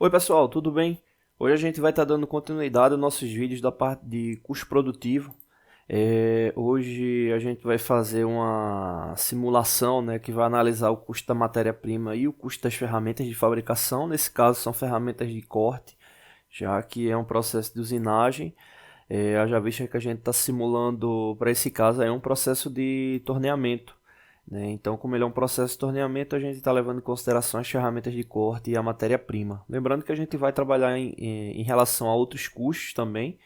Oi pessoal, tudo bem? Hoje a gente vai estar dando continuidade aos nossos vídeos da parte de custo produtivo. Hoje a gente vai fazer uma simulação, né, que vai analisar o custo da matéria-prima e o custo das ferramentas de fabricação. Nesse caso são ferramentas de corte, já que é um processo de usinagem. Haja vista que a gente está simulando, para esse caso, é um processo de torneamento, né? Então, como ele é um processo de torneamento, a gente está levando em consideração as ferramentas de corte e a matéria-prima. Lembrando que a gente vai trabalhar em relação a outros custos também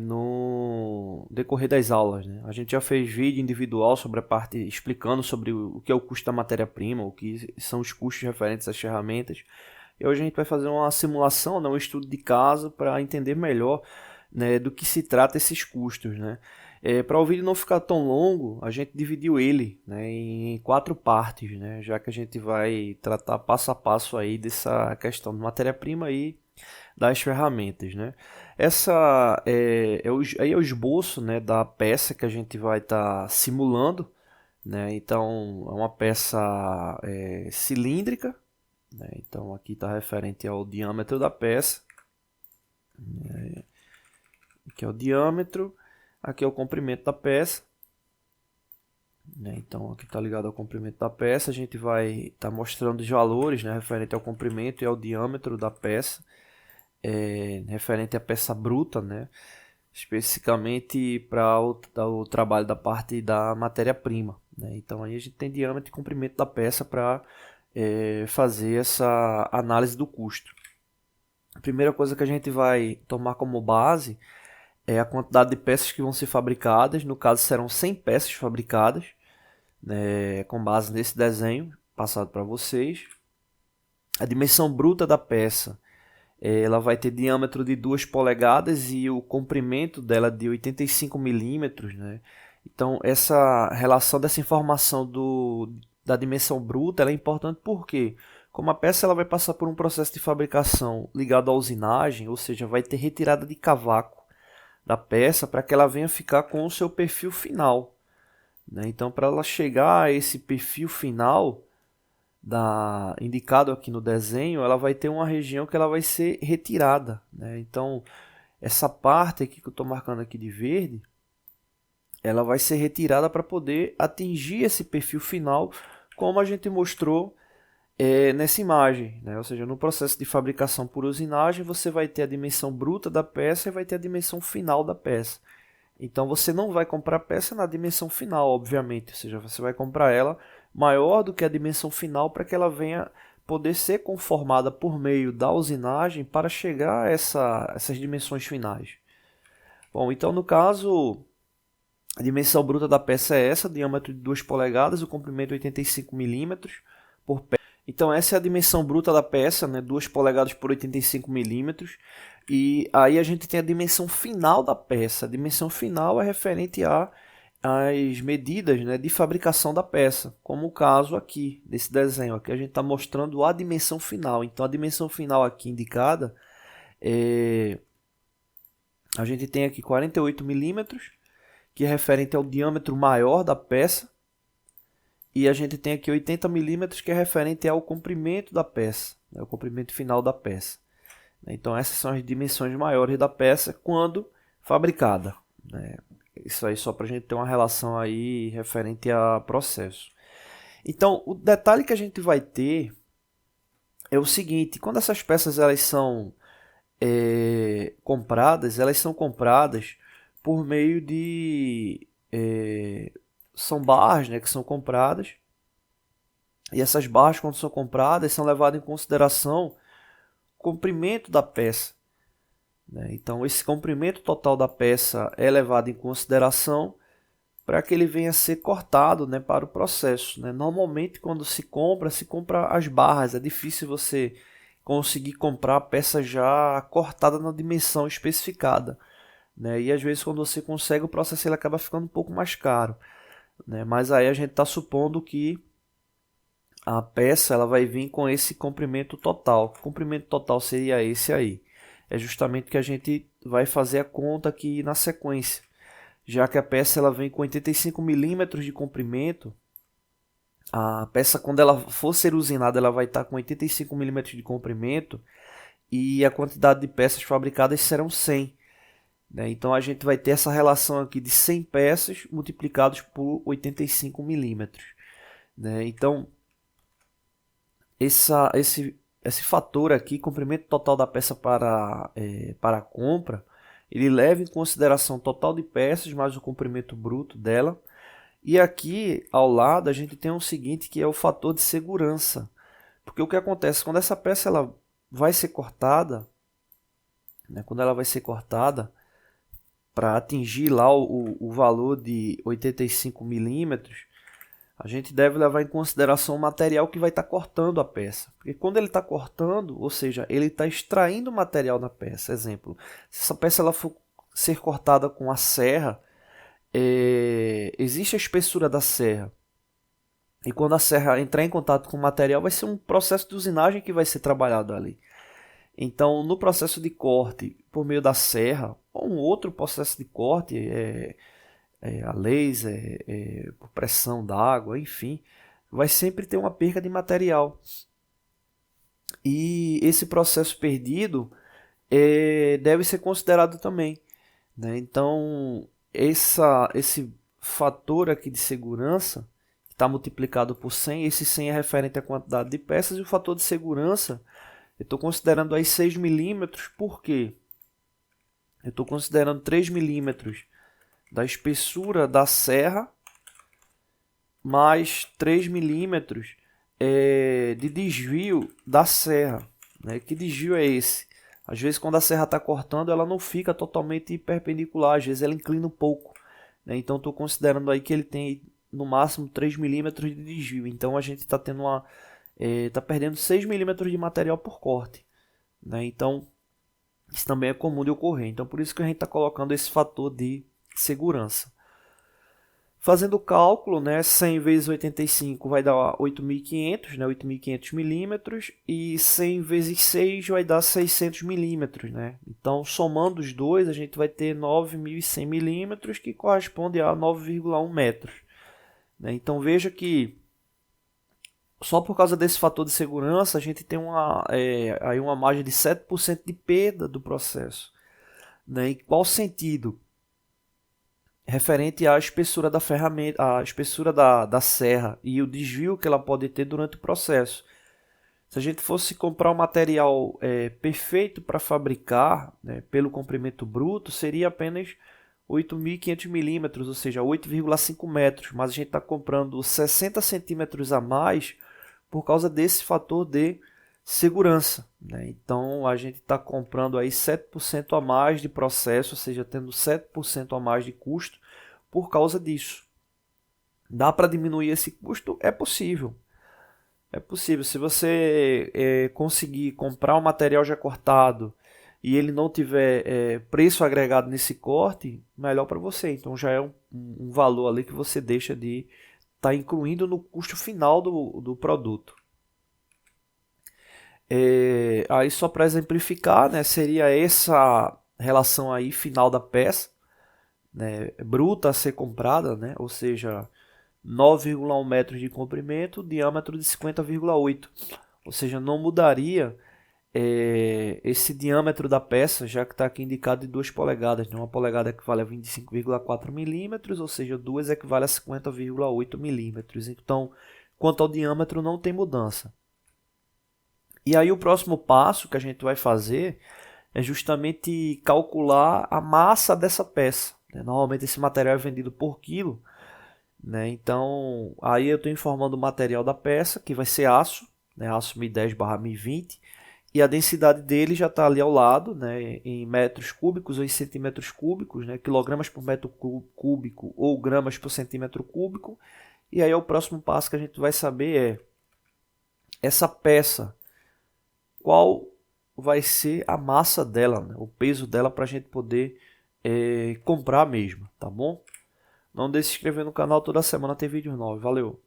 no decorrer das aulas, né? A gente já fez vídeo individual sobre a parte explicando sobre o que é o custo da matéria-prima, o que são os custos referentes às ferramentas. E hoje a gente vai fazer uma simulação, né, um estudo de caso para entender melhor, né, do que se trata esses custos, né? Para o vídeo não ficar tão longo, a gente dividiu ele, né, em 4 partes, né, já que a gente vai tratar passo a passo aí dessa questão de matéria-prima e das ferramentas, né? Essa aí é o esboço, né, da peça que a gente vai estar simulando, né? Então é uma peça cilíndrica, né? Então aqui está referente ao diâmetro da peça, né? Aqui é o diâmetro, aqui é o comprimento da peça, né? Então aqui está ligado ao comprimento da peça. A gente vai estar mostrando os valores, né, referente ao comprimento e ao diâmetro da peça, referente à peça bruta, né, especificamente para o trabalho da parte da matéria-prima, né? Então aí a gente tem diâmetro e comprimento da peça para fazer essa análise do custo. A primeira coisa que a gente vai tomar como base é a quantidade de peças que vão ser fabricadas. No caso serão 100 peças fabricadas, né, com base nesse desenho passado para vocês. A dimensão bruta da peça, ela vai ter diâmetro de 2 polegadas e o comprimento dela de 85 milímetros, né? Então essa relação dessa informação da dimensão bruta ela é importante porque, como a peça ela vai passar por um processo de fabricação ligado à usinagem, ou seja, vai ter retirada de cavaco da peça para que ela venha ficar com o seu perfil final, né? Então, para ela chegar a esse perfil final indicado aqui no desenho, ela vai ter uma região que ela vai ser retirada, né? Então, essa parte aqui que eu estou marcando aqui de verde, ela vai ser retirada para poder atingir esse perfil final, como a gente mostrou nessa imagem, né? Ou seja, no processo de fabricação por usinagem, você vai ter a dimensão bruta da peça e vai ter a dimensão final da peça. Então você não vai comprar a peça na dimensão final, obviamente, ou seja, você vai comprar ela maior do que a dimensão final para que ela venha poder ser conformada por meio da usinagem para chegar a essas dimensões finais. Bom, então no caso, a dimensão bruta da peça é essa, diâmetro de 2 polegadas, o comprimento 85 milímetros por peça. Então essa é a dimensão bruta da peça, né? 2 polegadas por 85 milímetros. E aí a gente tem a dimensão final da peça. A dimensão final é referente às medidas, né, de fabricação da peça, como o caso aqui desse desenho. Aqui a gente está mostrando a dimensão final. Então a dimensão final aqui indicada a gente tem aqui 48 milímetros, que é referente ao diâmetro maior da peça. E a gente tem aqui 80 milímetros, que é referente ao comprimento da peça, né, o comprimento final da peça. Então essas são as dimensões maiores da peça quando fabricada, né? Isso aí só para a gente ter uma relação aí referente a processo. Então o detalhe que a gente vai ter é o seguinte: quando essas peças elas são compradas, elas são compradas por meio de são barras, né, que são compradas, e essas barras, quando são compradas, são levadas em consideração o comprimento da peça, né? Então esse comprimento total da peça é levado em consideração para que ele venha a ser cortado, né, para o processo, né? Normalmente quando se compra as barras. É difícil você conseguir comprar a peça já cortada na dimensão especificada, né? E às vezes quando você consegue, o processo ele acaba ficando um pouco mais caro, né? Mas aí a gente está supondo que a peça ela vai vir com esse comprimento total. O comprimento total seria esse aí. É justamente que a gente vai fazer a conta aqui na sequência. Já que a peça ela vem com 85 milímetros de comprimento, A peça, quando ela for ser usinada, ela vai estar com 85 milímetros de comprimento e a quantidade de peças fabricadas serão 100. Né? Então a gente vai ter essa relação aqui de 100 peças multiplicados por 85 milímetros. Né? Então esse fator aqui, comprimento total da peça para a compra, ele leva em consideração o total de peças mais o comprimento bruto dela. E aqui ao lado a gente tem o seguinte, que é o fator de segurança. Porque o que acontece quando essa peça ela vai ser cortada, né, quando ela vai ser cortada para atingir lá o valor de 85 milímetros, a gente deve levar em consideração o material que vai estar cortando a peça. Porque quando ele está cortando, ou seja, ele está extraindo o material da peça. Exemplo, se essa peça ela for ser cortada com a serra, existe a espessura da serra. E quando a serra entrar em contato com o material, vai ser um processo de usinagem que vai ser trabalhado ali. Então, no processo de corte por meio da serra, ou um outro processo de corte, a laser, por pressão d'água, enfim, vai sempre ter uma perca de material. E esse processo perdido deve ser considerado também. Né? Então, esse fator aqui de segurança está multiplicado por 100, esse 100 é referente à quantidade de peças, e o fator de segurança, eu estou considerando aí 6 milímetros, por quê? Eu estou considerando 3 milímetros da espessura da serra, mais 3 milímetros de desvio da serra. Né? Que desvio é esse? Às vezes quando a serra está cortando, ela não fica totalmente perpendicular, às vezes ela inclina um pouco. Né? Então estou considerando aí que ele tem no máximo 3 milímetros de desvio. Então a gente está tendo tá perdendo 6 milímetros de material por corte. Né? Então isso também é comum de ocorrer. Então por isso que a gente está colocando esse fator de segurança. Fazendo o cálculo, né, 100 vezes 85 vai dar 8.500, né, 8.500 milímetros, e 100 vezes 6 vai dar 600 milímetros. Né? Então, somando os dois, a gente vai ter 9.100 milímetros, que corresponde a 9,1 metros. Né? Então, veja que só por causa desse fator de segurança, a gente tem aí uma margem de 7% de perda do processo. Né? Em qual sentido? Referente à espessura da ferramenta, a espessura da serra e o desvio que ela pode ter durante o processo. Se a gente fosse comprar um material perfeito para fabricar, né, pelo comprimento bruto, seria apenas 8.500 milímetros, ou seja, 8,5 metros, mas a gente está comprando 60 centímetros a mais por causa desse fator de segurança. Né? Então a gente está comprando aí 7% a mais de processo, ou seja, tendo 7% a mais de custo por causa disso. Dá para diminuir esse custo? É possível. É possível. Se você conseguir comprar um material já cortado e ele não tiver preço agregado nesse corte, melhor para você. Então já é um valor ali que você deixa de estar incluindo no custo final do produto. Aí só para exemplificar, né, seria essa relação aí final da peça, né, bruta a ser comprada, né, ou seja, 9,1 metros de comprimento, diâmetro de 50,8, ou seja, não mudaria esse diâmetro da peça, já que está aqui indicado de 2 polegadas, né, uma polegada equivale a 25,4 milímetros, ou seja, 2 equivale a 50,8 milímetros. Então, quanto ao diâmetro, não tem mudança. E aí o próximo passo que a gente vai fazer é justamente calcular a massa dessa peça. Né? Normalmente esse material é vendido por quilo. Né? Então aí eu estou informando o material da peça, que vai ser aço, né? Aço 1010/1020. E a densidade dele já está ali ao lado, né? Em metros cúbicos ou em centímetros cúbicos, né? Quilogramas por metro cúbico ou gramas por centímetro cúbico. E aí o próximo passo que a gente vai saber essa peça, qual vai ser a massa dela, né? O peso dela, para a gente poder comprar mesmo, tá bom? Não deixe de se inscrever no canal, toda semana tem vídeo novo. Valeu!